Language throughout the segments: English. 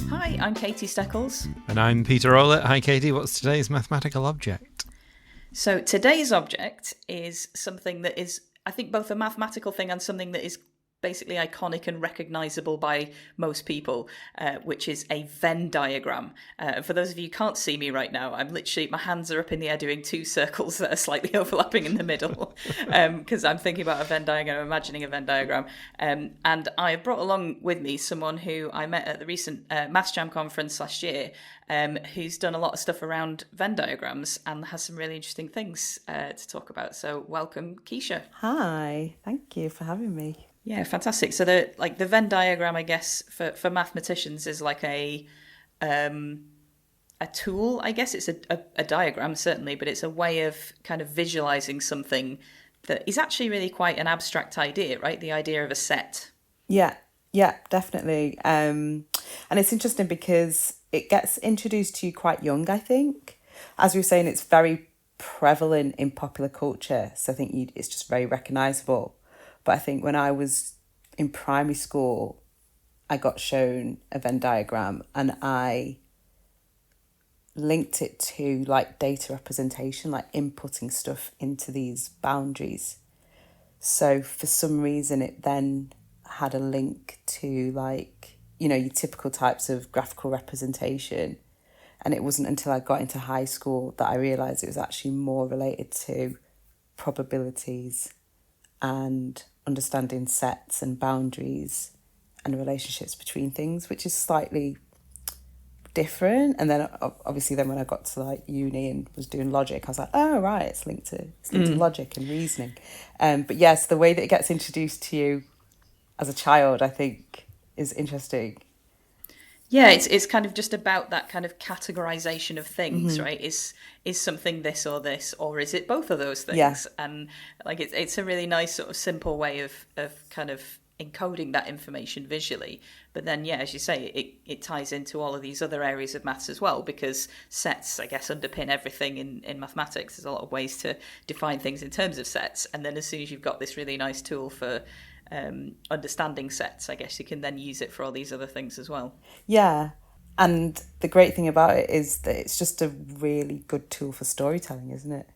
Hi, I'm Katie Steckles. And I'm Peter Rowlett. Hi, Katie. What's today's mathematical object? So today's object is something that is, I think, both a mathematical thing and something that is basically iconic and recognisable by most people, which is a Venn diagram. For those of you who can't see me right now, I'm literally, my hands are up in the air doing two circles that are slightly overlapping in the middle, because I'm thinking about a Venn diagram, imagining a Venn diagram. And I brought along with me someone who I met at the recent Maths Jam conference last year, who's done a lot of stuff around Venn diagrams and has some really interesting things to talk about. So welcome, Keisha. Hi, thank you for having me. Yeah, fantastic. So the Venn diagram, I guess, for mathematicians is like a tool. I guess it's a diagram, certainly, but it's a way of kind of visualizing something that is actually really quite an abstract idea, right? The idea of a set. Yeah, definitely. And it's interesting because it gets introduced to you quite young, I think. As we were saying, it's very prevalent in popular culture. So I think it's just very recognisable. But I think when I was in primary school, I got shown a Venn diagram and I linked it to like data representation, like inputting stuff into these boundaries. So for some reason, it then had a link to like, you know, your typical types of graphical representation. And it wasn't until I got into high school that I realised it was actually more related to probabilities and understanding sets and boundaries and relationships between things, which is slightly different. And then obviously then when I got to like uni and was doing logic, I was like, oh right, it's linked to logic and reasoning. But yes, the way that it gets introduced to you as a child, I think, is interesting. Yeah, it's kind of just about that kind of categorization of things, right? Is something this, or is it both of those things? Yeah. And like it's a really nice sort of simple way of kind of encoding that information visually. But then, yeah, as you say, it ties into all of these other areas of maths as well, because sets, I guess, underpin everything in mathematics. There's a lot of ways to define things in terms of sets. And then as soon as you've got this really nice tool for understanding sets, I guess you can then use it for all these other things as well. Yeah, and the great thing about it is that it's just a really good tool for storytelling, isn't it?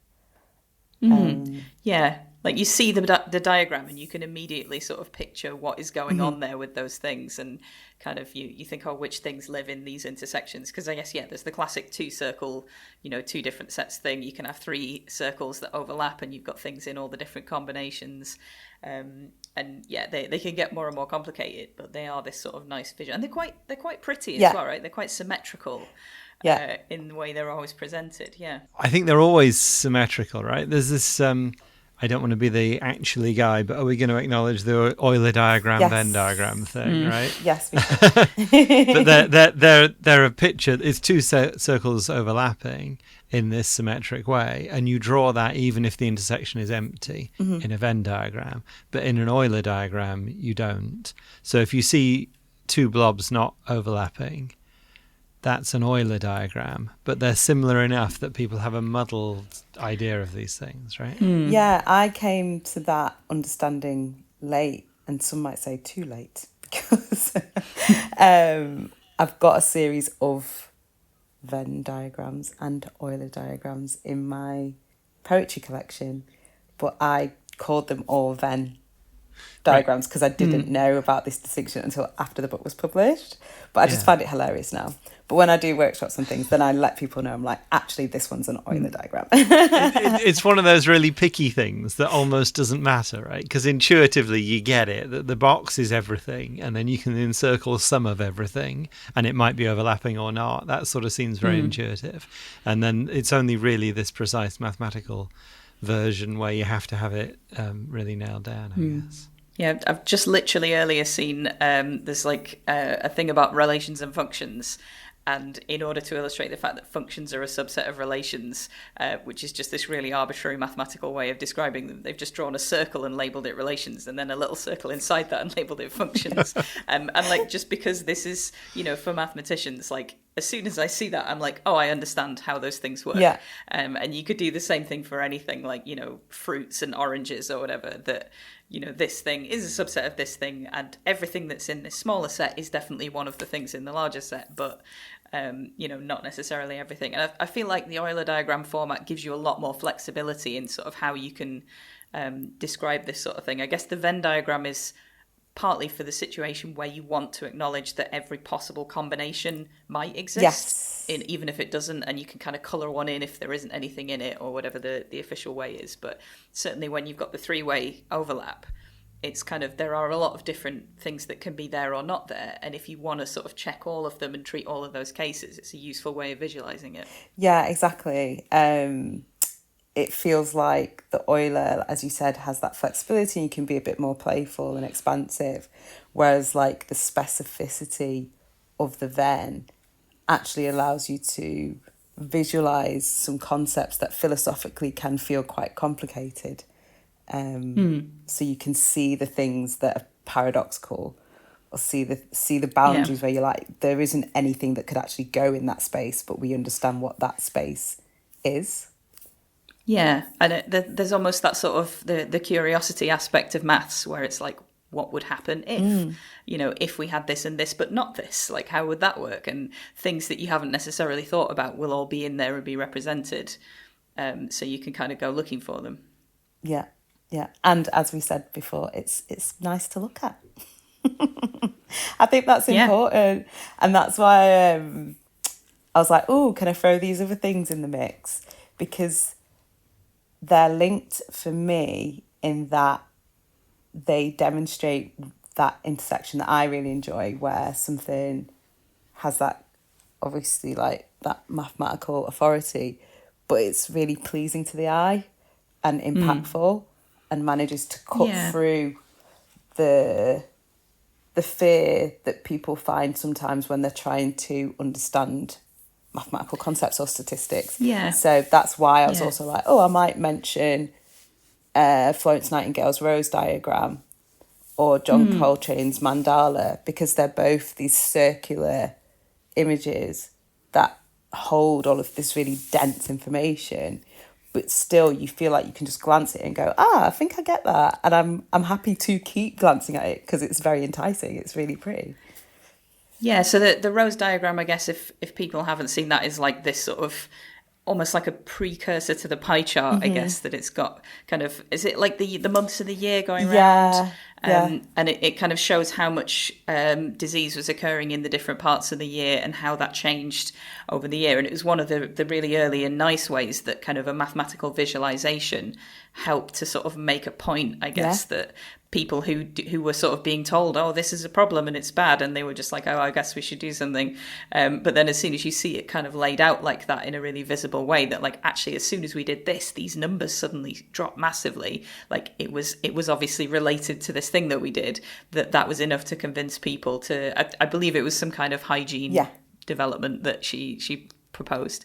Yeah, like you see the diagram and you can immediately sort of picture what is going on there with those things, and kind of you think, oh, which things live in these intersections? Because I guess, yeah, there's the classic two different sets thing. You can have three circles that overlap and you've got things in all the different combinations. And yeah, they can get more and more complicated, but they are this sort of nice vision, and they're quite pretty as well, right? They're quite symmetrical. In the way they're always presented. Yeah, I think they're always symmetrical, right? There's this I don't want to be the actually guy, but are we going to acknowledge the Euler diagram, Venn diagram thing, right? Yes, we But they're a picture. It's two circles overlapping in this symmetric way, and you draw that even if the intersection is empty in a Venn diagram. But in an Euler diagram, you don't. So if you see two blobs not overlapping, that's an Euler diagram, but they're similar enough that people have a muddled idea of these things, right? Yeah, I came to that understanding late, and some might say too late, because I've got a series of Venn diagrams and Euler diagrams in my poetry collection, but I called them all Venn diagrams because I didn't know about this distinction until after the book was published. But I just find it hilarious now. But when I do workshops and things, then I let people know, I'm like, actually, this one's an Euler diagram. It's one of those really picky things that almost doesn't matter, right? Because intuitively you get it, that the box is everything, and then you can encircle some of everything, and it might be overlapping or not. That sort of seems very intuitive. And then it's only really this precise mathematical version where you have to have it really nailed down, I guess. Yeah, I've just literally earlier seen there's like a thing about relations and functions. And in order to illustrate the fact that functions are a subset of relations, which is just this really arbitrary mathematical way of describing them, they've just drawn a circle and labelled it relations, and then a little circle inside that and labelled it functions. And like, just because this is, for mathematicians, like, as soon as I see that, I'm like, oh, I understand how those things work. Yeah. And you could do the same thing for anything, like, fruits and oranges or whatever, that, this thing is a subset of this thing, and everything that's in this smaller set is definitely one of the things in the larger set, but, not necessarily everything. And I feel like the Euler diagram format gives you a lot more flexibility in sort of how you can describe this sort of thing. I guess the Venn diagram is partly for the situation where you want to acknowledge that every possible combination might exist, yes, even if it doesn't, and you can kind of colour one in if there isn't anything in it, or whatever the official way is. But certainly when you've got the three-way overlap, it's kind of, there are a lot of different things that can be there or not there, and if you want to sort of check all of them and treat all of those cases, it's a useful way of visualising it. Yeah, exactly. It feels like the Euler, as you said, has that flexibility. You can be a bit more playful and expansive, whereas like the specificity of the Venn actually allows you to visualize some concepts that philosophically can feel quite complicated. So you can see the things that are paradoxical, or see the boundaries where you're like, there isn't anything that could actually go in that space, but we understand what that space is. Yeah, and there's almost that sort of the curiosity aspect of maths, where it's like, what would happen if, if we had this and this, but not this? Like, how would that work? And things that you haven't necessarily thought about will all be in there and be represented. So you can kind of go looking for them. Yeah, yeah. And as we said before, it's nice to look at. I think that's important. And that's why I was like, oh, can I throw these other things in the mix? Because they're linked for me in that they demonstrate that intersection that I really enjoy, where something has that, obviously, like that mathematical authority, but it's really pleasing to the eye and impactful, and manages to cut through the fear that people find sometimes when they're trying to understand mathematical concepts or statistics. Yeah. So that's why I was also like, oh, I might mention Florence Nightingale's Rose diagram or John Coltrane's mandala, because they're both these circular images that hold all of this really dense information, but still you feel like you can just glance at it and go, I think I get that, and I'm happy to keep glancing at it because it's very enticing. It's really pretty. Yeah, so the Rose diagram, I guess, if people haven't seen that, is like this sort of almost like a precursor to the pie chart, I guess, that it's got kind of, is it like the months of the year going around? And it kind of shows how much disease was occurring in the different parts of the year and how that changed over the year. And it was one of the really early and nice ways that kind of a mathematical visualization helped to sort of make a point, I guess, that people who were sort of being told, oh, this is a problem and it's bad, and they were just like, oh, I guess we should do something. But then as soon as you see it kind of laid out like that in a really visible way, that like, actually, as soon as we did this, these numbers suddenly dropped massively. Like it was obviously related to this thing that we did, that was enough to convince people to, I believe it was some kind of hygiene development that she proposed.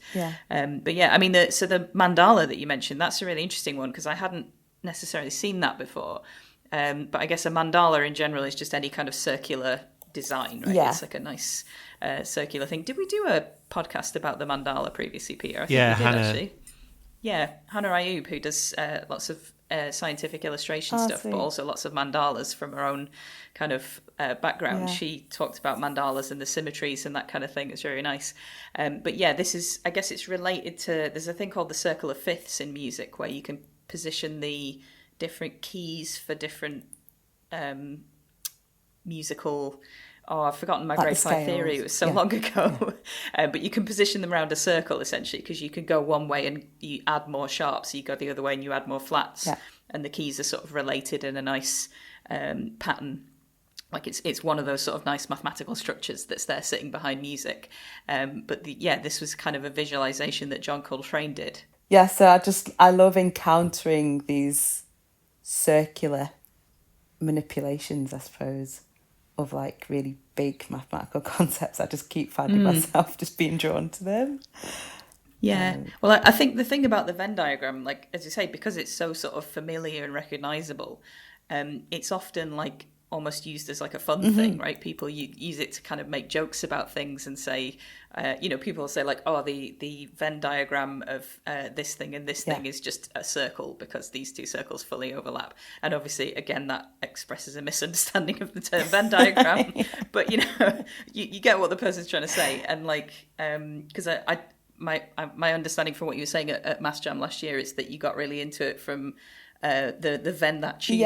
But yeah, I mean, so the mandala that you mentioned, that's a really interesting one, because I hadn't necessarily seen that before. But I guess a mandala in general is just any kind of circular design, right? It's like a nice circular thing. Did we do a podcast about the mandala previously, Peter? I think we did, Hannah. actually. Yeah, Hannah Ayub, who does lots of scientific illustration stuff, sweet. But also lots of mandalas from her own kind of background. Yeah. She talked about mandalas and the symmetries and that kind of thing. It's very nice. But yeah, this is, I guess it's related to, there's a thing called the circle of fifths in music, where you can position the different keys for different musical, I've forgotten my grade 5 theory, it was so long ago. But you can position them around a circle, essentially, because you can go one way and you add more sharps, you go the other way and you add more flats, and the keys are sort of related in a nice pattern. Like it's one of those sort of nice mathematical structures that's there sitting behind music. But this was kind of a visualization that John Coltrane did. Yeah, so I love encountering these circular manipulations, I suppose, of like really big mathematical concepts. I just keep finding myself just being drawn to them. Yeah. Well, I think the thing about the Venn diagram, like, as you say, because it's so sort of familiar and recognizable, it's often like almost used as like a fun thing, right? People use it to kind of make jokes about things and say, people say like, oh, the Venn diagram of this thing and this thing is just a circle because these two circles fully overlap. And obviously, again, that expresses a misunderstanding of the term Venn diagram. But, you get what the person's trying to say. And like, because my understanding from what you were saying at Mass Jam last year is that you got really into it from the Venn That Tune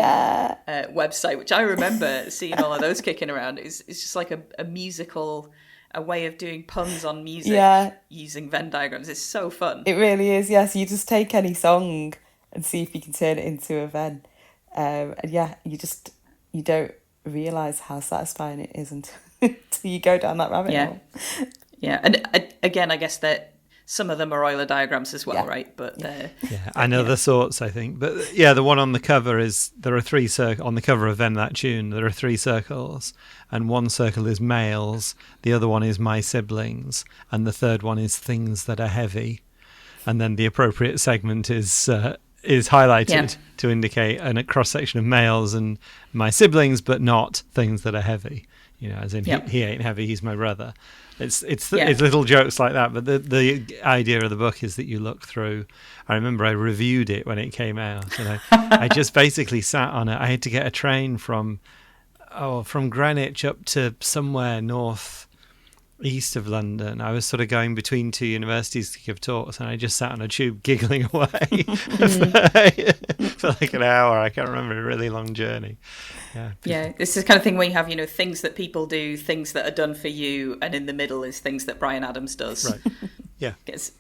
website, which I remember seeing all of those kicking around. It's just like a musical, a way of doing puns on music using Venn diagrams. It's so fun. It really is, yes. You just take any song and see if you can turn it into a Venn. And you don't realise how satisfying it is until you go down that rabbit hole. Yeah, and again, I guess that some of them are Euler diagrams as well, right? But and other sorts, I think. But the one on the cover there are three on the cover of Venn That Tune. There are three circles, and one circle is males, the other one is my siblings, and the third one is things that are heavy. And then the appropriate segment is highlighted to indicate a cross section of males and my siblings, but not things that are heavy. As in he ain't heavy, he's my brother. It's little jokes like that, but the idea of the book is that you look through. I remember I reviewed it when it came out, and I just basically sat on it. I had to get a train from Greenwich up to somewhere north east of London. I was sort of going between two universities to give talks, and I just sat on a tube giggling away for like an hour. I can't remember, a really long journey. This is the kind of thing where you have things that people do, things that are done for you, and in the middle is things that Bryan Adams does. Right. Yeah. It's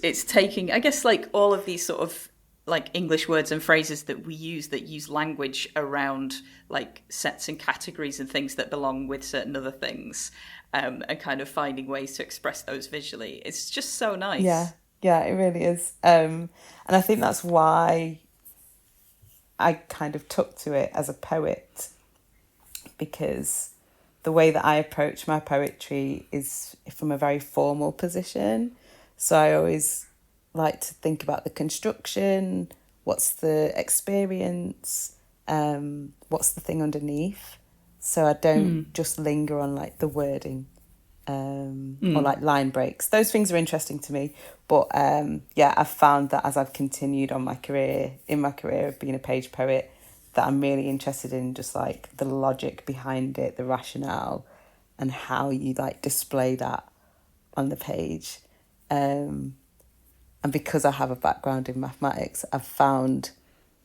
it's taking, I guess, like all of these sort of like English words and phrases that we use that use language around like sets and categories and things that belong with certain other things, and kind of finding ways to express those visually. It's just so nice. Yeah, it really is. And I think that's why I kind of took to it as a poet, because the way that I approach my poetry is from a very formal position. So I always like to think about the construction, what's the experience, what's the thing underneath. So I don't just linger on like the wording or like line breaks. Those things are interesting to me. But I've found that as I've continued on my career of being a page poet, that I'm really interested in just like the logic behind it, the rationale, and how you like display that on the page. And because I have a background in mathematics, I've found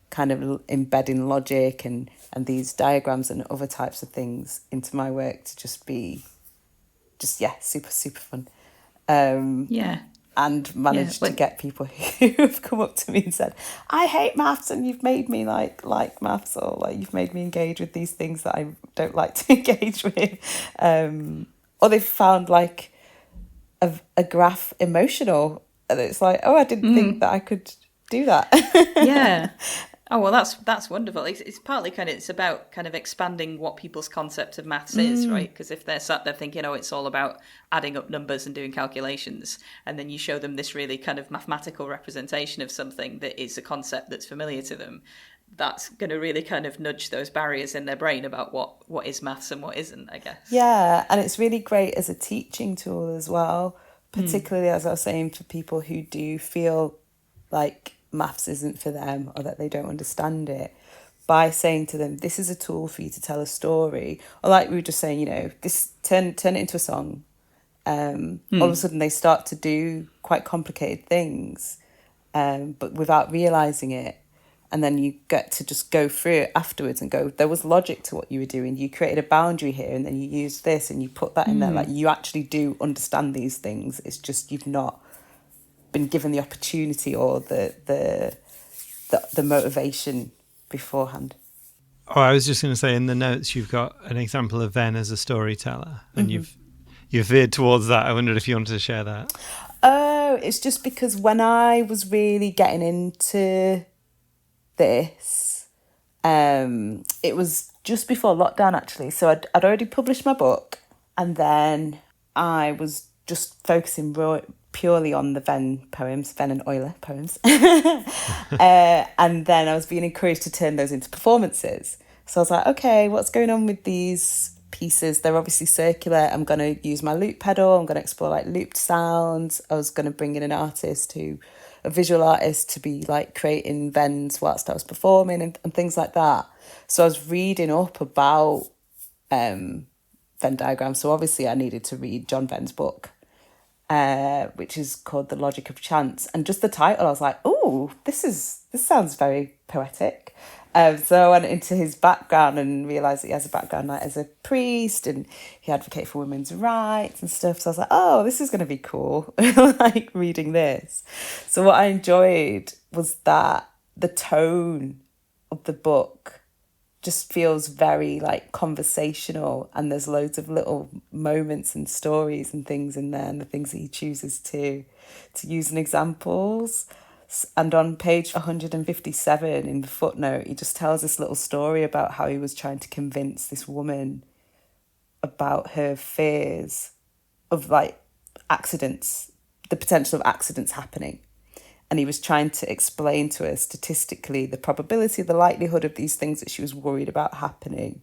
kind of embedding logic and these diagrams and other types of things into my work to just be super, super fun. And managed to get people who have come up to me and said, I hate maths and you've made me like maths, or like you've made me engage with these things that I don't like to engage with. Or they've found like a graph emotional, and it's like, oh, I didn't think that I could do that. Yeah. Oh, well, that's wonderful. It's partly it's about kind of expanding what people's concept of maths is, right? Because if they're sat there thinking, oh, it's all about adding up numbers and doing calculations, and then you show them this really kind of mathematical representation of something that is a concept that's familiar to them, that's going to really kind of nudge those barriers in their brain about what is maths and what isn't, I guess. Yeah, and it's really great as a teaching tool as well, particularly, as I was saying, for people who do feel like maths isn't for them or that they don't understand it, by saying to them, this is a tool for you to tell a story, or like we were just saying, this turn it into a song. All of a sudden they start to do quite complicated things, but without realising it. And then you get to just go through it afterwards and go, there was logic to what you were doing. You created a boundary here and then you used this and you put that in there. Like, you actually do understand these things. It's just you've not been given the opportunity or the motivation beforehand. Oh, I was just going to say, in the notes you've got an example of Venn as a storyteller, and you've veered towards that. I wondered if you wanted to share that. Oh, it's just because when I was really getting into this, it was just before lockdown actually. So I'd already published my book, and then I was just focusing purely on the Venn and Euler poems. And then I was being encouraged to turn those into performances. So I was like, okay, what's going on with these pieces? They're obviously circular. I'm going to use my loop pedal. I'm going to explore like looped sounds. I was going to bring in a visual artist to be like creating Venns whilst I was performing and things like that. So I was reading up about Venn diagrams. So obviously I needed to read John Venn's book, which is called The Logic of Chance. And just the title, I was like, oh, this sounds very poetic. So I went into his background and realised that he has a background like as a priest, and he advocated for women's rights and stuff. So I was like, oh, this is going to be cool, like reading this. So what I enjoyed was that the tone of the book just feels very like conversational, and there's loads of little moments and stories and things in there, and the things that he chooses to use in examples. And on page 157 in the footnote, he just tells this little story about how he was trying to convince this woman about her fears of like accidents, the potential of accidents happening. And he was trying to explain to her statistically the probability, the likelihood of these things that she was worried about happening.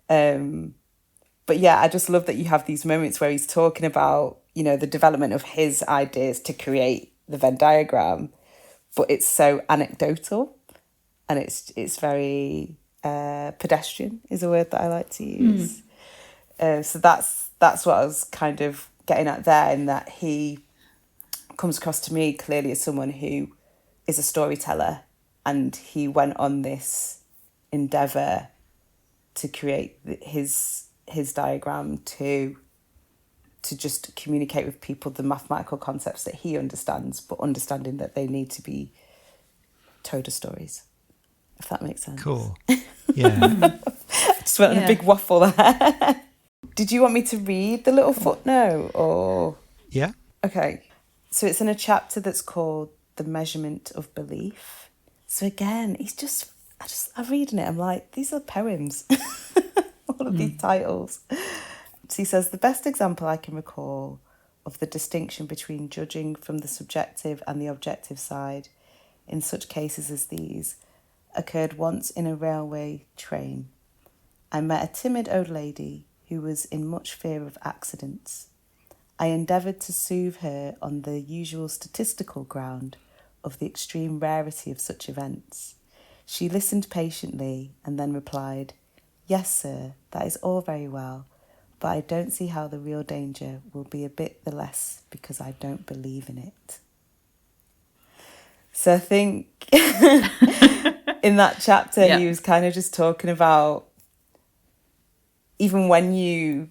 But yeah, I just love that you have these moments where he's talking about, you know, the development of his ideas to create the Venn diagram, but it's so anecdotal, and it's very pedestrian is a word that I like to use. So that's what I was kind of getting at there, in that he comes across to me clearly as someone who is a storyteller, and he went on this endeavour to create his diagram to just communicate with people the mathematical concepts that he understands, but understanding that they need to be told as stories, if that makes sense. Cool. Yeah. I just went on a big waffle there. Did you want me to read the little footnote, or? Yeah. Okay. So it's in a chapter that's called The Measurement of Belief. So again, I'm reading it, I'm like, these are poems. All of these titles. So he says, the best example I can recall of the distinction between judging from the subjective and the objective side in such cases as these occurred once in a railway train. I met a timid old lady who was in much fear of accidents. I endeavoured to soothe her on the usual statistical ground of the extreme rarity of such events. She listened patiently and then replied, yes, sir, that is all very well, but I don't see how the real danger will be a bit the less because I don't believe in it. So I think in that chapter, he was kind of just talking about, even when you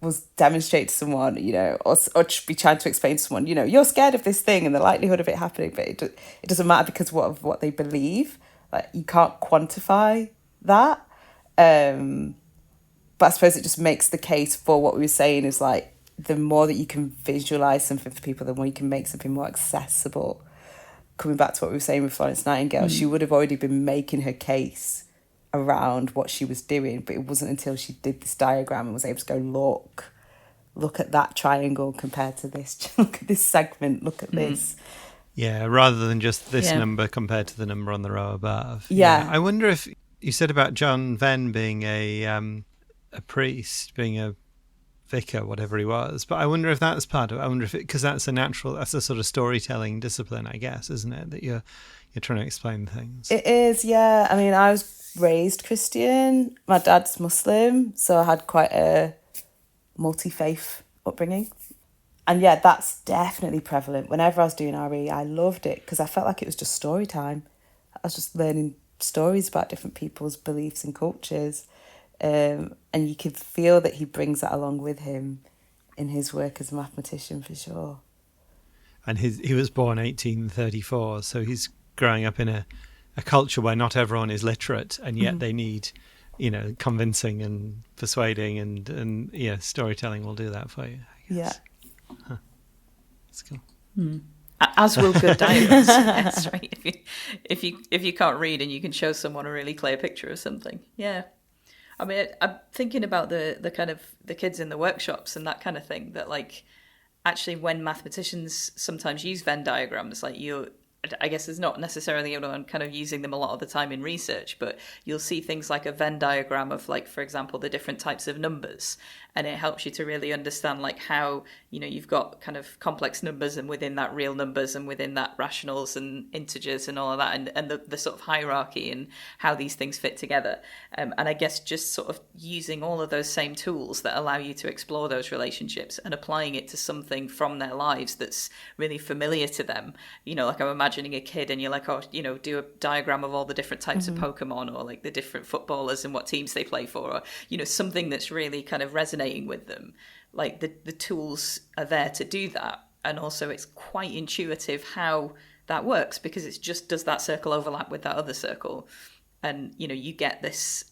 was demonstrate to someone, you know, or be trying to explain to someone, you know, you're scared of this thing and the likelihood of it happening, but it doesn't matter because of what they believe. Like, you can't quantify that. But I suppose it just makes the case for what we were saying is like, the more that you can visualise something for people, the more you can make something more accessible. Coming back to what we were saying with Florence Nightingale, she would have already been making her case around what she was doing, but it wasn't until she did this diagram and was able to go, look at that triangle compared to this, look at this segment, look at this. Yeah, rather than just this number compared to the number on the row above. Yeah. I wonder if you said about John Venn being a priest, being a vicar, whatever he was, but I wonder if that's part of it. I wonder if because that's a sort of storytelling discipline, I guess, isn't it? That you're trying to explain things. It is, yeah. I mean, I was raised Christian. My dad's Muslim, so I had quite a multi-faith upbringing. And yeah, that's definitely prevalent. Whenever I was doing RE, I loved it because I felt like it was just story time. I was just learning stories about different people's beliefs and cultures. And you could feel that he brings that along with him in his work as a mathematician, for sure. And he was born 1834, so he's growing up in a culture where not everyone is literate, and yet they need, you know, convincing and persuading, and storytelling will do that for you, I guess. Yeah. That's cool. As will good diagrams, yes, right? If you can't read and you can show someone a really clear picture of something, yeah. I mean, I'm thinking about the kind of the kids in the workshops and that kind of thing, that like actually when mathematicians sometimes use Venn diagrams, like I guess there's not necessarily anyone kind of using them a lot of the time in research, but you'll see things like a Venn diagram of, like, for example, the different types of numbers, and it helps you to really understand like how, you know, you've got kind of complex numbers, and within that real numbers, and within that rationals and integers and all of that, and the sort of hierarchy and how these things fit together. And I guess just sort of using all of those same tools that allow you to explore those relationships and applying it to something from their lives that's really familiar to them. You know, like I'm imagining a kid and you're like, oh, you know, do a diagram of all the different types of Pokemon, or like the different footballers and what teams they play for, or, you know, something that's really kind of resonating with them. Like the tools are there to do that. And also it's quite intuitive how that works, because it's just, does that circle overlap with that other circle? And, you know, you get this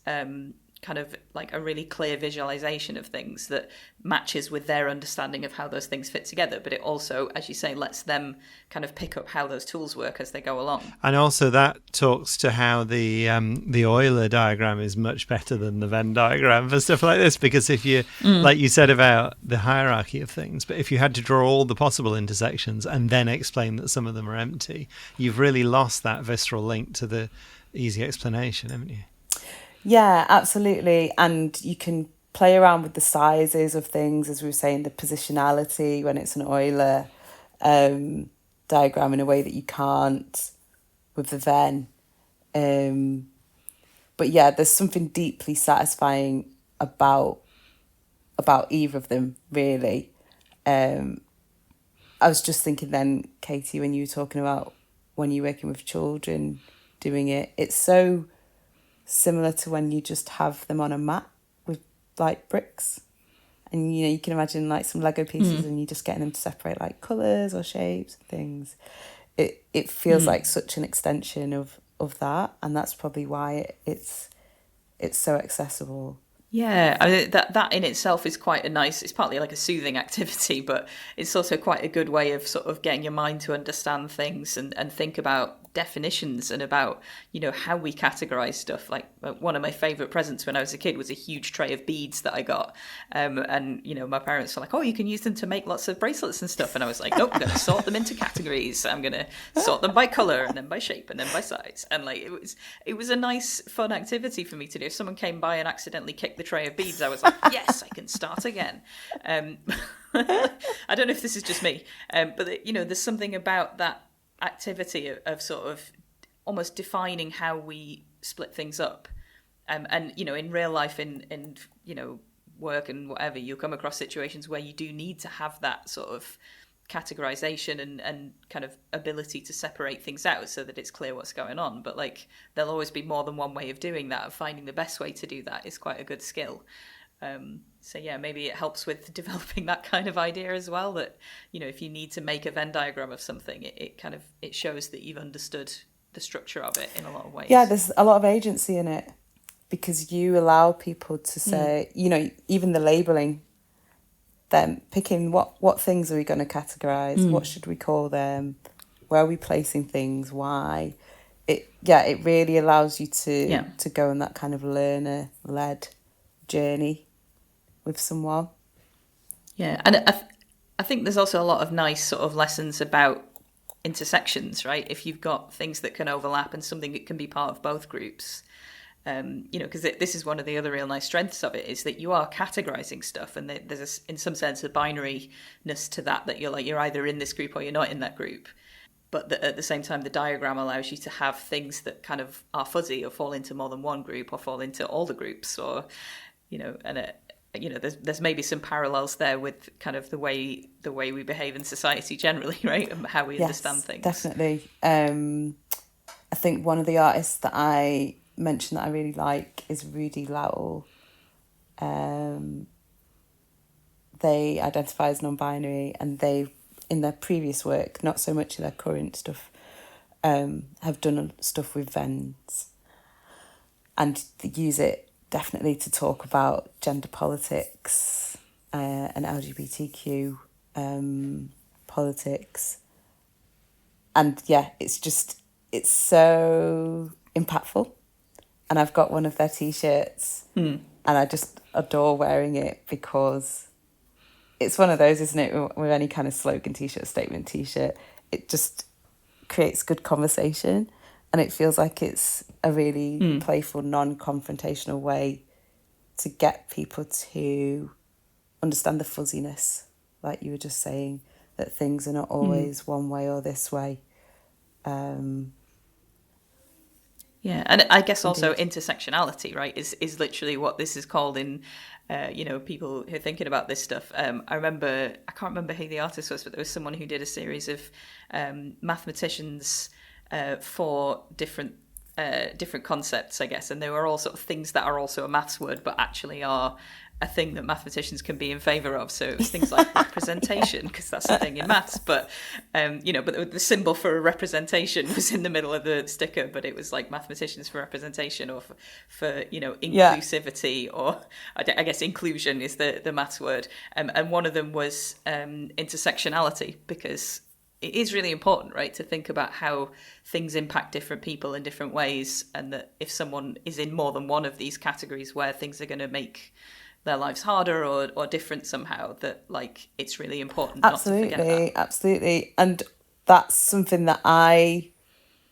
kind of like a really clear visualization of things that matches with their understanding of how those things fit together. But it also, as you say, lets them kind of pick up how those tools work as they go along. And also that talks to how the Euler diagram is much better than the Venn diagram for stuff like this, because if you, like you said about the hierarchy of things, but if you had to draw all the possible intersections and then explain that some of them are empty, you've really lost that visceral link to the easy explanation, haven't you? Yeah, absolutely. And you can play around with the sizes of things, as we were saying, the positionality when it's an Euler diagram in a way that you can't with the Venn. But yeah, there's something deeply satisfying about either of them, really. I was just thinking then, Katie, when you were talking about when you're working with children doing it, it's so similar to when you just have them on a mat with like bricks, and you know, you can imagine like some Lego pieces and you're just getting them to separate like colours or shapes and things. It feels like such an extension of that, and that's probably why it's so accessible. Yeah, I mean, that in itself is quite a nice, it's partly like a soothing activity, but it's also quite a good way of sort of getting your mind to understand things and think about definitions and about, you know, how we categorize stuff. Like one of my favorite presents when I was a kid was a huge tray of beads that I got. And, you know, my parents were like, oh, you can use them to make lots of bracelets and stuff. And I was like, nope, I'm going to sort them into categories. I'm going to sort them by color and then by shape and then by size. And like, it was a nice, fun activity for me to do. If someone came by and accidentally kicked the tray of beads, I was like, yes, I can start again. I don't know if this is just me, but, you know, there's something about that activity of sort of almost defining how we split things up. And, you know, in real life, in you know, work and whatever, you'll come across situations where you do need to have that sort of categorization and kind of ability to separate things out so that it's clear what's going on. But like, there'll always be more than one way of doing that. Finding the best way to do that is quite a good skill. So yeah, maybe it helps with developing that kind of idea as well, that, you know, if you need to make a Venn diagram of something, it shows that you've understood the structure of it in a lot of ways. Yeah, there's a lot of agency in it, because you allow people to say, you know, even the labelling, them picking what things are we going to categorise, what should we call them, where are we placing things, why. It really allows you to go on that kind of learner-led journey with someone. Yeah, and I think there's also a lot of nice sort of lessons about intersections, right? If you've got things that can overlap and something that can be part of both groups, you know, because this is one of the other real nice strengths of it, is that you are categorizing stuff, and there's in some sense a binariness to that you're either in this group or you're not in that group. But at the same time, the diagram allows you to have things that kind of are fuzzy or fall into more than one group or fall into all the groups, or, you know, and you know, there's maybe some parallels there with kind of the way we behave in society generally, right? And how we understand things. Definitely. I think one of the artists that I mentioned that I really like is Rudy Lowell. They identify as non-binary, and they, in their previous work, not so much in their current stuff, have done stuff with Venns, and they use it definitely to talk about gender politics and LGBTQ politics. And yeah, it's so impactful. And I've got one of their T-shirts and I just adore wearing it, because it's one of those, isn't it, with any kind of slogan T-shirt, statement T-shirt, it just creates good conversation, and it feels like it's a really playful, non-confrontational way to get people to understand the fuzziness, like you were just saying, that things are not always one way or this way. Yeah, and I guess also intersectionality, right, is literally what this is called in, people who are thinking about this stuff. I can't remember who the artist was, but there was someone who did a series of mathematicians for different concepts, I guess, and they were all sort of things that are also a maths word, but actually are a thing that mathematicians can be in favour of. So it was things like representation, because that's the thing in maths. But but the symbol for a representation was in the middle of the sticker, but it was like mathematicians for representation, or for inclusivity, or I guess inclusion is the maths word. And one of them was intersectionality, because it is really important, right, to think about how things impact different people in different ways, and that if someone is in more than one of these categories where things are going to make their lives harder or different somehow, that like it's really important not to forget that. Absolutely. And that's something that I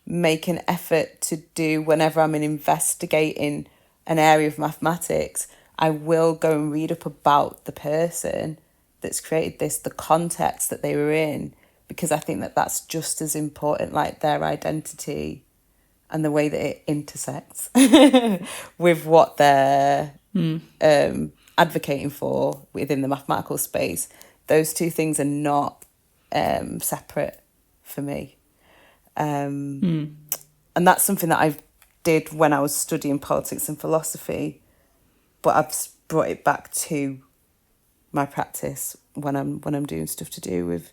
make an effort to do whenever I'm investigating an area of mathematics. I will go and read up about the person that's created this, the context that they were in, because I think that that's just as important, like their identity and the way that it intersects with what they're advocating for within the mathematical space. Those two things are not separate for me. And that's something that I did when I was studying politics and philosophy, but I've brought it back to my practice when I'm doing stuff to do with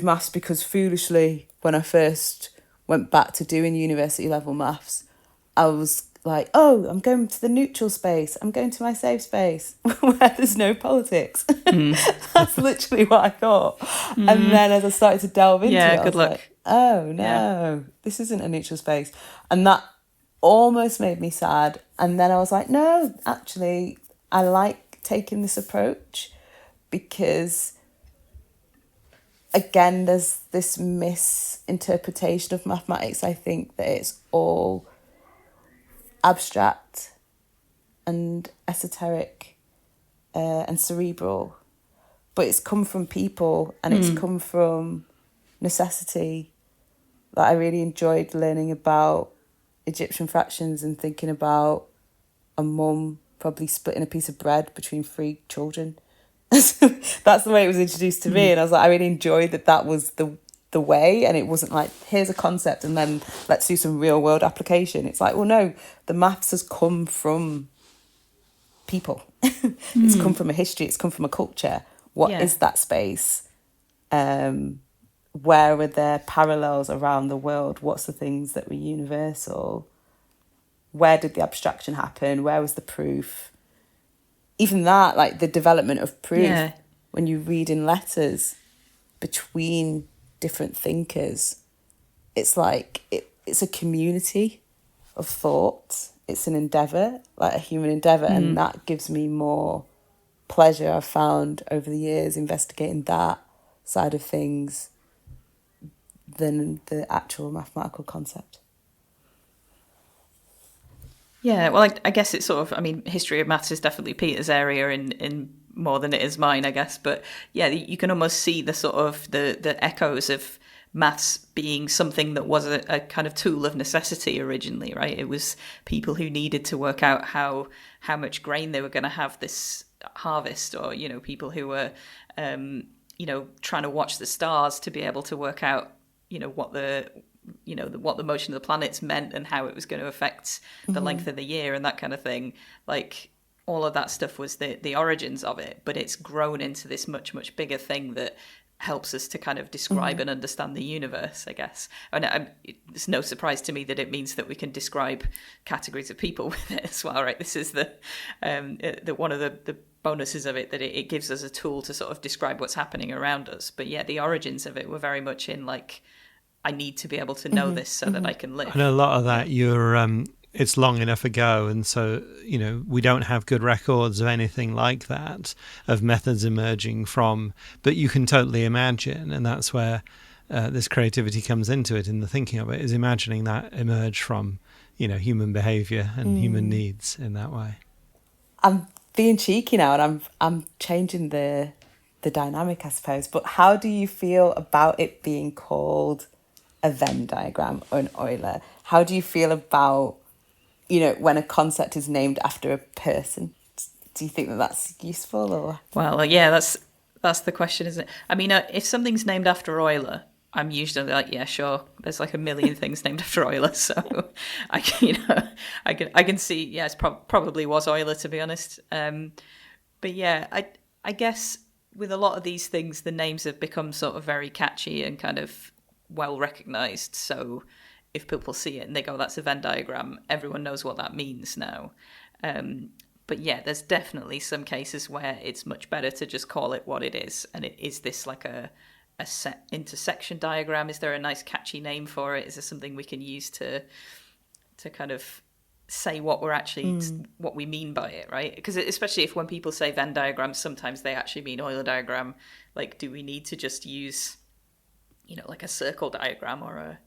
maths, because foolishly, when I first went back to doing university level maths, I was like, oh, I'm going to the neutral space. I'm going to my safe space where there's no politics. That's literally what I thought. And then as I started to delve into it, I was like, oh, no, this isn't a neutral space. And that almost made me sad. And then I was like, no, actually, I like taking this approach, because, again, there's this misinterpretation of mathematics. I think that it's all abstract and esoteric and cerebral, but it's come from people and it's come from necessity. Like, I really enjoyed learning about Egyptian fractions and thinking about a mum probably splitting a piece of bread between 3 children. That's the way it was introduced to me, and I was like, I really enjoyed that was the way, and it wasn't like, here's a concept and then let's do some real world application. It's like, well, no, the maths has come from people. It's come from a history, it's come from a culture. What is that space? Where are there parallels around the world? What's the things that were universal? Where did the abstraction happen? Where was the proof? Even that, like the development of proof, when you read in letters between different thinkers, it's like it's a community of thought. It's an endeavour, like a human endeavour, and that gives me more pleasure, I've found over the years, investigating that side of things than the actual mathematical concept. Yeah, well, I guess it's sort of, I mean, history of maths is definitely Peter's area in more than it is mine, I guess. But yeah, you can almost see the sort of the echoes of maths being something that was a kind of tool of necessity originally, right? It was people who needed to work out how much grain they were going to have this harvest, or, you know, people who were, trying to watch the stars to be able to work out, what the motion of the planets meant and how it was going to affect the length of the year and that kind of thing. Like, all of that stuff was the origins of it, but it's grown into this much, much bigger thing that helps us to kind of describe and understand the universe, I guess. And it's no surprise to me that it means that we can describe categories of people with it as well, right? This is the one of the bonuses of it, that it gives us a tool to sort of describe what's happening around us. But yeah, the origins of it were very much in like, I need to be able to know this so that I can live. And a lot of that, it's long enough ago, and so we don't have good records of anything like that, of methods emerging from. But you can totally imagine, and that's where this creativity comes into it in the thinking of it, is imagining that emerge from, human behaviour and human needs in that way. I'm being cheeky now, and I'm changing the dynamic, I suppose. But how do you feel about it being called a Venn diagram or an Euler? How do you feel about, when a concept is named after a person? Do you think that that's useful, or? Well, yeah, that's the question, isn't it? I mean, if something's named after Euler, I'm usually like, yeah, sure. There's like a million things named after Euler, so I can see. Yeah, it probably was Euler, to be honest. But yeah, I guess with a lot of these things, the names have become sort of very catchy and kind of well recognized. So if people see it and they go, "That's a Venn diagram," everyone knows what that means now. But yeah, there's definitely some cases where it's much better to just call it what it is. And is this like a set intersection diagram? Is there a nice catchy name for it? Is there something we can use to kind of say what we're actually what we mean by it, right? Because especially if when people say Venn diagrams, sometimes they actually mean Euler diagram. Like, do we need to just use, like a circle diagram or a,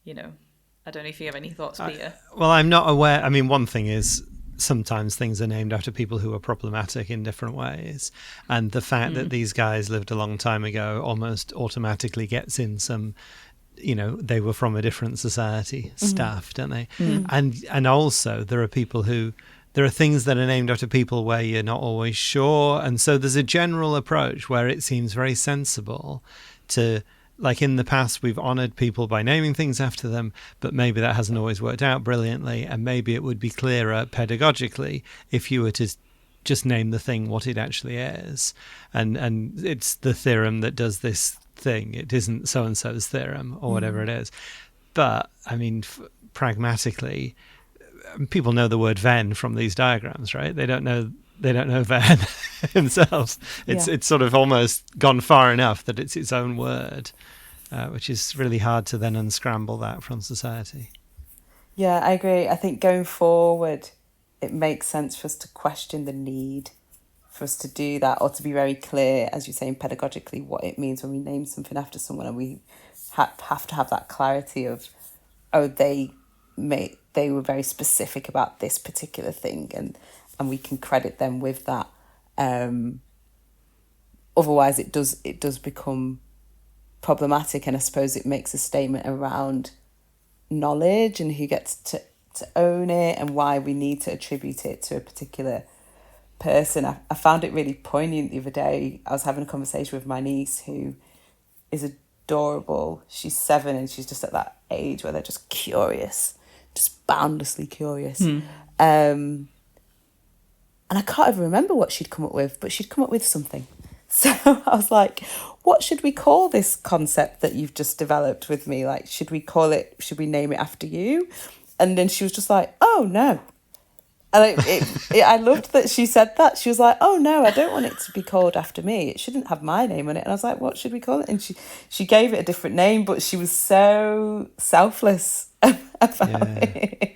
I don't know if you have any thoughts, Peter. Well, I'm not aware. I mean, one thing is, sometimes things are named after people who are problematic in different ways, and the fact that these guys lived a long time ago almost automatically gets in some, they were from a different society stuff, don't they? And also there are things that are named after people where you're not always sure, and so there's a general approach where it seems very sensible to, like, in the past, we've honoured people by naming things after them, but maybe that hasn't always worked out brilliantly, and maybe it would be clearer pedagogically if you were to just name the thing what it actually is. And it's the theorem that does this thing. It isn't so-and-so's theorem or whatever it is. But, I mean, pragmatically, people know the word Venn from these diagrams, right? They don't know Venn themselves. It's sort of almost gone far enough that it's its own word, which is really hard to then unscramble that from society. Yeah, I agree. I think going forward, it makes sense for us to question the need for us to do that, or to be very clear, as you're saying, pedagogically, what it means when we name something after someone, and we have to have that clarity of, they were very specific about this particular thing, and we can credit them with that. Otherwise, it does become problematic, and I suppose it makes a statement around knowledge and who gets to own it, and why we need to attribute it to a particular person. I found it really poignant the other day. I was having a conversation with my niece, who is adorable. She's 7, and she's just at that age where they're just curious, just boundlessly curious. And I can't even remember what she'd come up with, but she'd come up with something. So I was like, what should we call this concept that you've just developed with me? Like, should we name it after you? And then she was just like, oh, no. And I loved that she said that. She was like, oh, no, I don't want it to be called after me. It shouldn't have my name on it. And I was like, what should we call it? And she gave it a different name, but she was so selfless about it.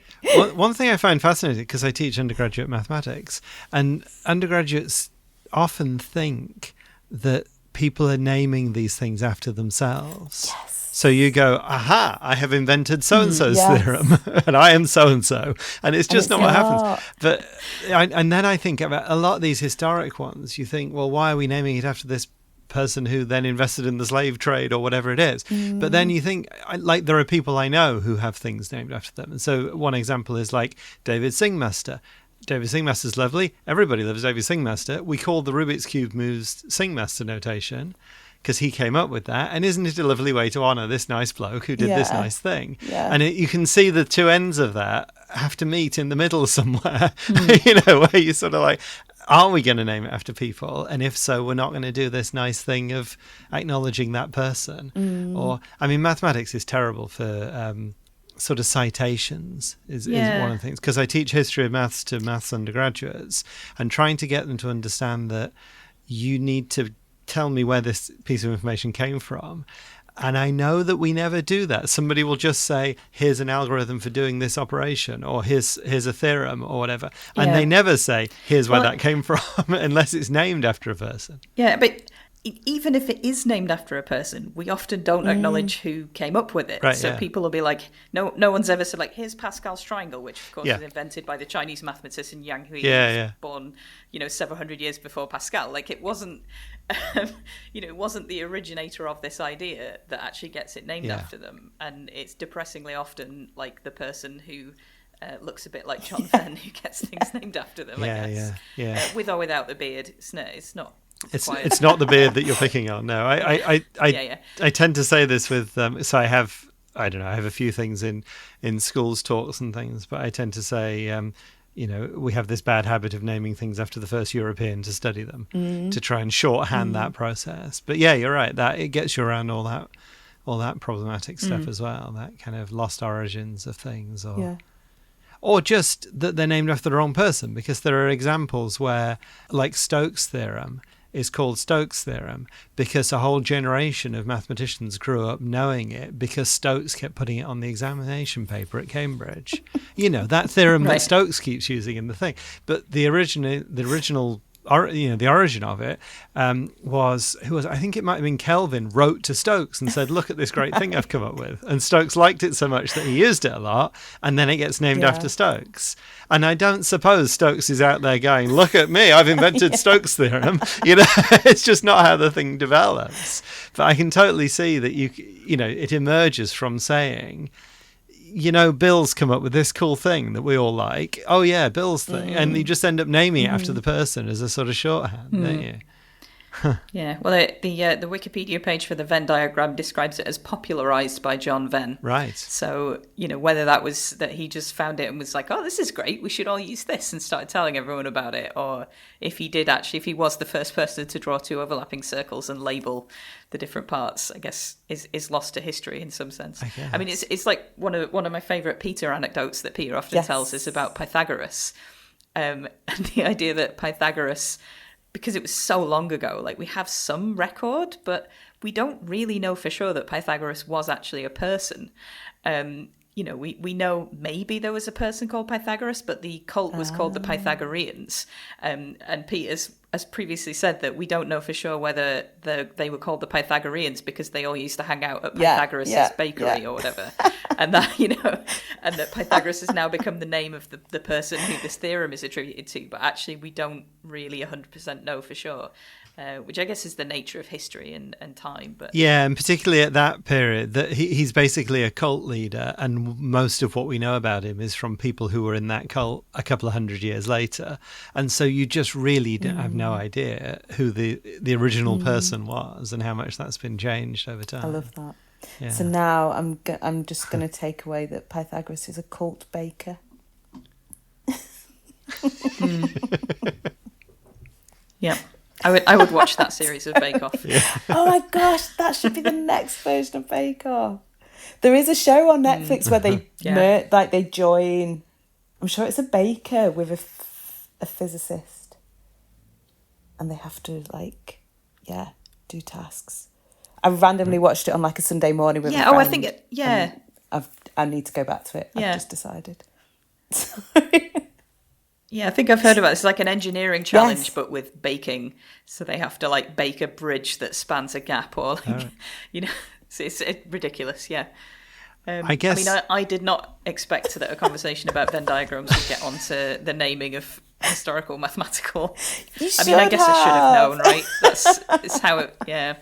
One thing I find fascinating, because I teach undergraduate mathematics, and undergraduates often think that people are naming these things after themselves. Yes. So you go, aha, I have invented so-and-so's theorem, and I am so-and-so. And it's just not what happens. But and then I think about a lot of these historic ones. You think, well, why are we naming it after this person who then invested in the slave trade or whatever it is? But then you think, like, there are people I know who have things named after them. And so one example is like David Singmaster. David Singmaster's lovely. Everybody loves David Singmaster. We call the Rubik's Cube moves Singmaster notation, because he came up with that. And isn't it a lovely way to honour this nice bloke who did this nice thing? Yeah. And you can see the two ends of that have to meet in the middle somewhere, where you sort of like, are we going to name it after people? And if so, we're not going to do this nice thing of acknowledging that person. Or, I mean, mathematics is terrible for sort of citations is one of the things. Because I teach history of maths to maths undergraduates, and trying to get them to understand that you need to tell me where this piece of information came from. And I know that we never do that. Somebody will just say, here's an algorithm for doing this operation, or here's a theorem or whatever. And they never say, here's where that came from, unless it's named after a person. Yeah, but even if it is named after a person, we often don't acknowledge who came up with it. Right, so yeah. people will be like, no one's ever said like, here's Pascal's triangle, which of course Yeah. was invented by the Chinese mathematician Yang Hui, Yeah, who was yeah. born, several hundred years before Pascal. Like it wasn't, it wasn't the originator of this idea that actually gets it named Yeah. after them. And it's depressingly often like the person who looks a bit like John Venn who gets things named after them, I guess. Yeah. With or without the beard, it's not. It's not the beard that you're picking on. No, I tend to say this with so I have a few things in schools talks and things, but I tend to say we have this bad habit of naming things after the first European to study them to try and shorthand that process. But yeah, you're right, that it gets you around all that problematic stuff as well, that kind of lost origins of things, or just that they're named after the wrong person, because there are examples where, like Stokes' theorem is called Stokes' theorem because a whole generation of mathematicians grew up knowing it because Stokes kept putting it on the examination paper at Cambridge. That theorem that Stokes keeps using in the thing. But the original the origin of it was I think it might have been Kelvin, wrote to Stokes and said, look at this great thing I've come up with. And Stokes liked it so much that he used it a lot, and then it gets named after Stokes. And I don't suppose Stokes is out there going, look at me, I've invented Stokes' theorem. It's just not how the thing develops. But I can totally see that it emerges from saying, Bill's come up with this cool thing that we all like. Oh yeah, Bill's thing. And you just end up naming it after the person as a sort of shorthand, don't you? Yeah, well, the Wikipedia page for the Venn diagram describes it as popularized by John Venn. Right. So, whether that was that he just found it and was like, oh, this is great, we should all use this, and started telling everyone about it, or if he was the first person to draw two overlapping circles and label the different parts, I guess is lost to history in some sense. I mean, it's like one of my favorite Peter anecdotes that Peter often tells is about Pythagoras, and the idea that Pythagoras, because it was so long ago, like we have some record, but we don't really know for sure that Pythagoras was actually a person. We know maybe there was a person called Pythagoras, but the cult was called the Pythagoreans. And Pete has previously said that we don't know for sure whether they were called the Pythagoreans because they all used to hang out at Pythagoras' bakery or whatever. And that, and that Pythagoras has now become the name of the person who this theorem is attributed to. But actually, we don't really 100% know for sure. Which I guess is the nature of history and time. But yeah, and particularly at that period, that he's basically a cult leader, and most of what we know about him is from people who were in that cult a couple of hundred years later. And so you just really have no idea who the original person was and how much that's been changed over time. I love that. Yeah. So now I'm just going to take away that Pythagoras is a cult baker. Yeah. I would watch that series of Bake Off. Yeah. Oh my gosh, that should be the next version of Bake Off. There is a show on Netflix where they they join. I'm sure it's a baker with a physicist, and they have to do tasks. I randomly watched it on a Sunday morning with a friend. I think I need to go back to it. I've just decided. Yeah, I think I've heard about it. It's like an engineering challenge, but with baking. So they have to bake a bridge that spans a gap, or it's ridiculous. Yeah. I guess. I mean, I did not expect that a conversation about Venn diagrams would get onto the naming of historical mathematical. I guess I should have known, right? It's how it. Yeah.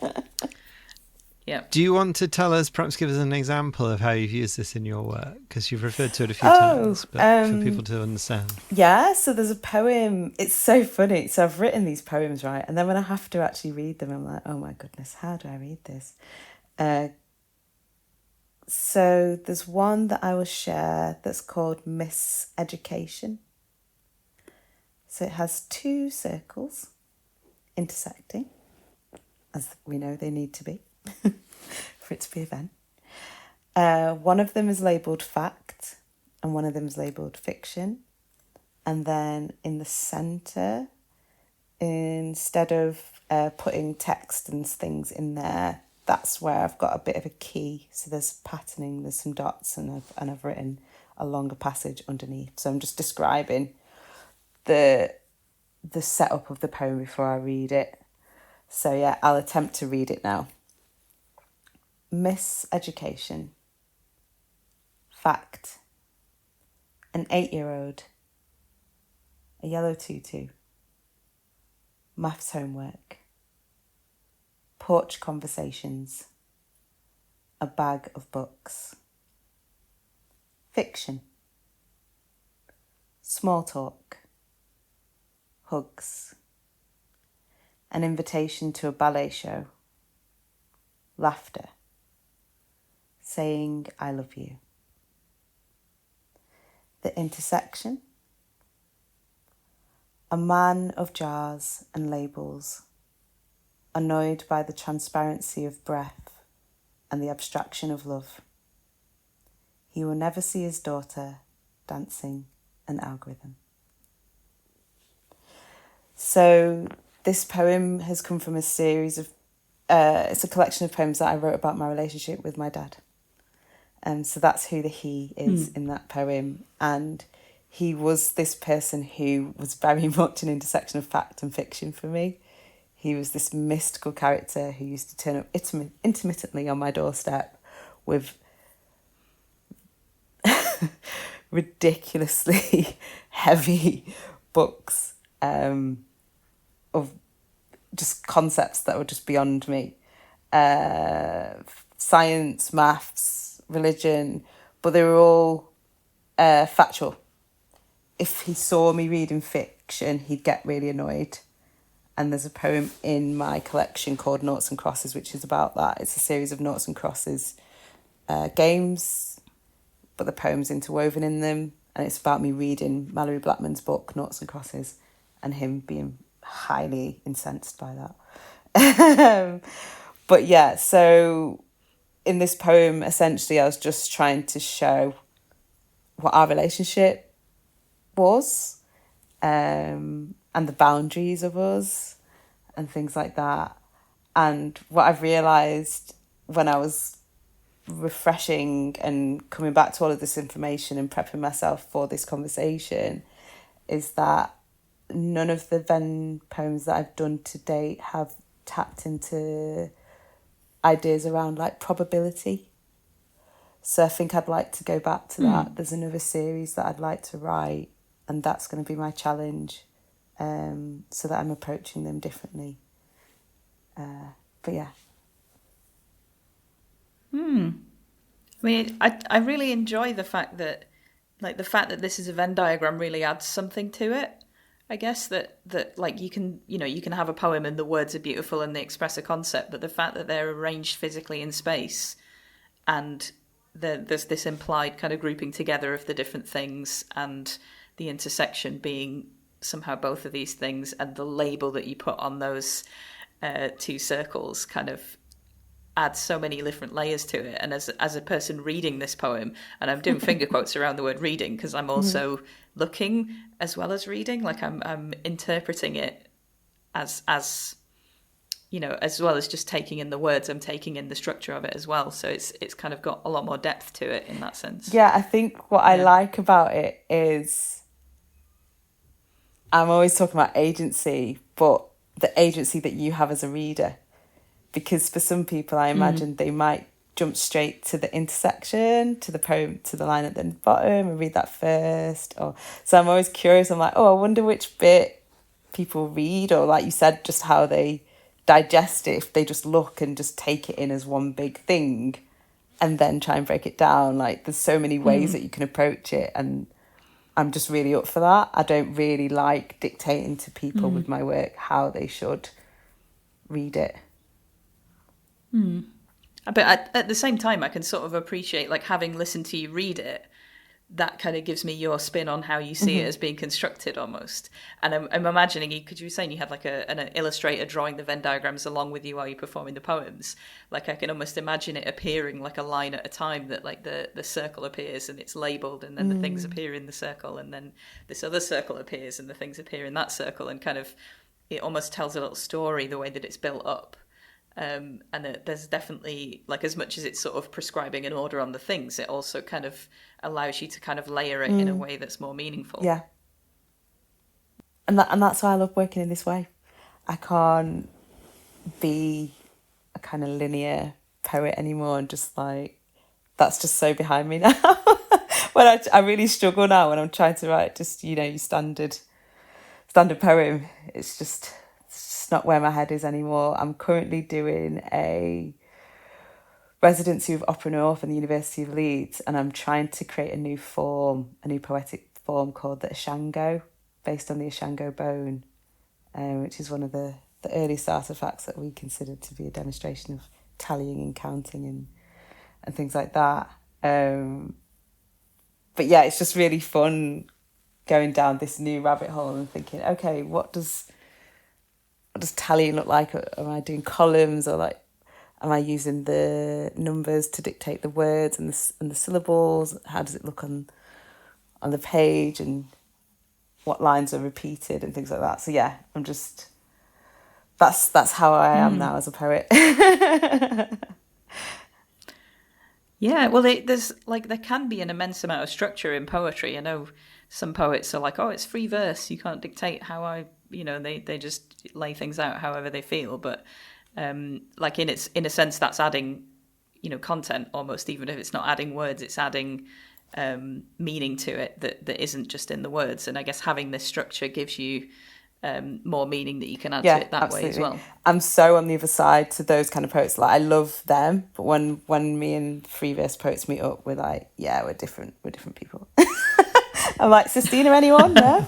Yeah. Do you want to tell us, perhaps give us an example of how you've used this in your work? Because you've referred to it a few times, but for people to understand. Yeah, so there's a poem. It's so funny. So I've written these poems, right? And then when I have to actually read them, I'm like, oh my goodness, how do I read this? So there's one that I will share that's called Miseducation. So it has two circles intersecting, as we know they need to be. For it to be a Venn. One of them is labelled fact and one of them is labelled fiction. And then in the centre, instead of putting text and things in there, that's where I've got a bit of a key. So there's patterning, there's some dots, and I've written a longer passage underneath. So I'm just describing the setup of the poem before I read it. So yeah, I'll attempt to read it now. Miseducation. Fact. An 8-year-old. A yellow tutu. Maths homework. Porch conversations. A bag of books. Fiction. Small talk. Hugs. An invitation to a ballet show. Laughter. Saying I love you. The intersection. A man of jars and labels, annoyed by the transparency of breath and the abstraction of love. He will never see his daughter dancing an algorithm. So this poem has come from a series of, it's a collection of poems that I wrote about my relationship with my dad. So that's who the he is in that poem. And he was this person who was very much an intersection of fact and fiction for me. He was this mystical character who used to turn up intermittently on my doorstep with ridiculously heavy books of just concepts that were just beyond me. Science, maths, religion, but they were all factual. If he saw me reading fiction, he'd get really annoyed. And there's a poem in my collection called Noughts and Crosses, which is about that. It's a series of noughts and crosses games, but the poem's interwoven in them. And it's about me reading Mallory Blackman's book, Noughts and Crosses, and him being highly incensed by that. But yeah, so in this poem, essentially, I was just trying to show what our relationship was, and the boundaries of us and things like that. And what I've realised when I was refreshing and coming back to all of this information and prepping myself for this conversation is that none of the Venn poems that I've done to date have tapped into ideas around like probability. So I think I'd like to go back to that. There's another series that I'd like to write, and that's going to be my challenge, so that I'm approaching them differently. But yeah. I mean, I really enjoy the fact that, like, the fact that this is a Venn diagram really adds something to it. I guess that like you can have a poem and the words are beautiful and they express a concept, but the fact that they're arranged physically in space and there's this implied kind of grouping together of the different things and the intersection being somehow both of these things, and the label that you put on those two circles kind of adds so many different layers to it. And as a person reading this poem, and I'm doing finger quotes around the word reading because I'm also looking as well as reading, like I'm interpreting it as you know, as well as just taking in the words, I'm taking in the structure of it as well. So it's kind of got a lot more depth to it in that sense. Yeah, I think what I like about it is I'm always talking about agency, but the agency that you have as a reader. Because for some people, I imagine they might jump straight to the intersection, to the poem, to the line at the bottom and read that first. So I'm always curious. I'm like, I wonder which bit people read, or like you said, just how they digest it, if they just look and just take it in as one big thing and then try and break it down. Like there's so many ways that you can approach it, and I'm just really up for that. I don't really like dictating to people with my work how they should read it. But at the same time, I can sort of appreciate, like, having listened to you read it, that kind of gives me your spin on how you see it as being constructed almost. And I'm imagining you, because you were saying you had like an illustrator drawing the Venn diagrams along with you while you're performing the poems. Like I can almost imagine it appearing like a line at a time, that like the circle appears and it's labelled, and then the things appear in the circle, and then this other circle appears and the things appear in that circle, and kind of it almost tells a little story the way that it's built up. And there's definitely, like, as much as it's sort of prescribing an order on the things, it also kind of allows you to kind of layer it in a way that's more meaningful. Yeah. And that's why I love working in this way. I can't be a kind of linear poet anymore, and just like, that's just so behind me now. When I really struggle now when I'm trying to write just, you know, your standard poem. It's just not where my head is anymore. I'm currently doing a residency with Opera North and the University of Leeds, and I'm trying to create a new poetic form called the Ashango, based on the Ashango bone, which is one of the earliest artefacts that we consider to be a demonstration of tallying and counting and things like that. But yeah, it's just really fun going down this new rabbit hole and thinking, okay, what does tallying look like? Am I doing columns, or like, am I using the numbers to dictate the words and the syllables? How does it look on the page, and what lines are repeated and things like that? So yeah, I'm just, that's how I am now as a poet. Yeah, well, there can be an immense amount of structure in poetry. I know some poets are like, oh, it's free verse. You can't dictate how they just lay things out however they feel. But like in a sense, that's adding, content almost, even if it's not adding words, it's adding meaning to it that isn't just in the words. And I guess having this structure gives you more meaning that you can add to it that absolutely. way as well. I'm so on the other side to those kind of poets. Like, I love them, but when me and free verse poets meet up, we're like, yeah, we're different people. I'm like, Sistina, anyone? No.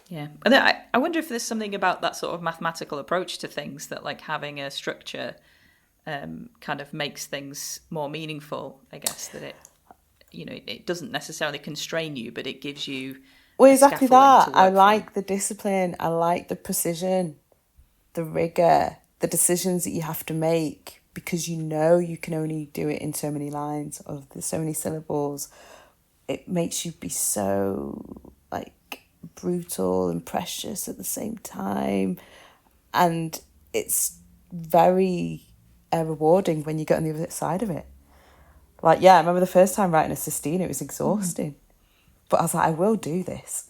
Yeah, and I wonder if there's something about that sort of mathematical approach to things, that like having a structure kind of makes things more meaningful. I guess that it doesn't necessarily constrain you, but it gives you exactly that. I like the discipline, I like the precision, the rigor, the decisions that you have to make, because you can only do it in so many lines, or there's so many syllables. It makes you be so like brutal and precious at the same time, and it's very rewarding when you get on the other side of it. Like, yeah, I remember the first time writing a Sistina, it was exhausting. But I was like, I will do this.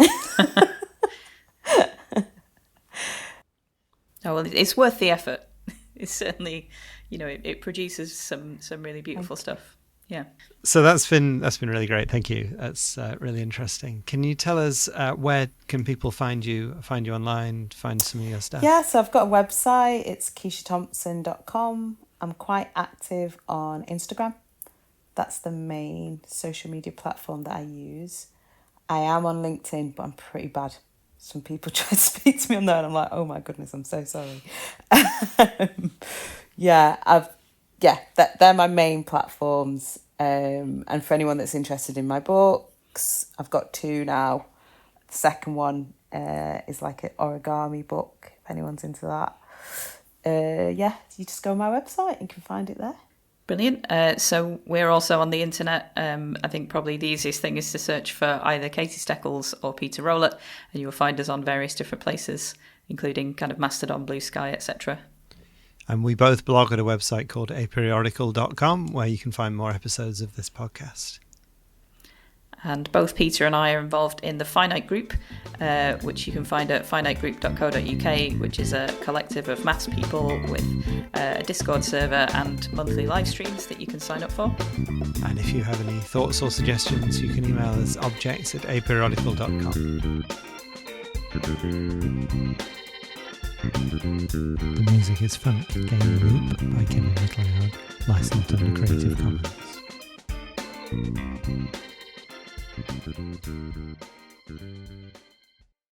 Oh, well, it's worth the effort. It's certainly, it produces some really beautiful stuff. Yeah. So that's been really great. Thank you. That's really interesting. Can you tell us where can people find you online, find some of your stuff? Yeah, so I've got a website. It's KeishaThompson.com. I'm quite active on Instagram. That's the main social media platform that I use. I am on LinkedIn, but I'm pretty bad. Some people try to speak to me on there, and I'm like, oh my goodness, I'm so sorry. They're my main platforms. And for anyone that's interested in my books, I've got 2 now. The second one is like an origami book, if anyone's into that. You just go on my website and you can find it there. Brilliant. So we're also on the internet. I think probably the easiest thing is to search for either Katie Steckles or Peter Rowlett, and you'll find us on various different places, including kind of Mastodon, Blue Sky, etc. And we both blog at a website called aperiodical.com, where you can find more episodes of this podcast. And both Peter and I are involved in the Finite Group, which you can find at finitegroup.co.uk, which is a collective of maths people with a Discord server and monthly live streams that you can sign up for. And if you have any thoughts or suggestions, you can email us objects@aperiodical.com. The music is Funk Game Loop by Kevin MacLeod, licensed under Creative Commons.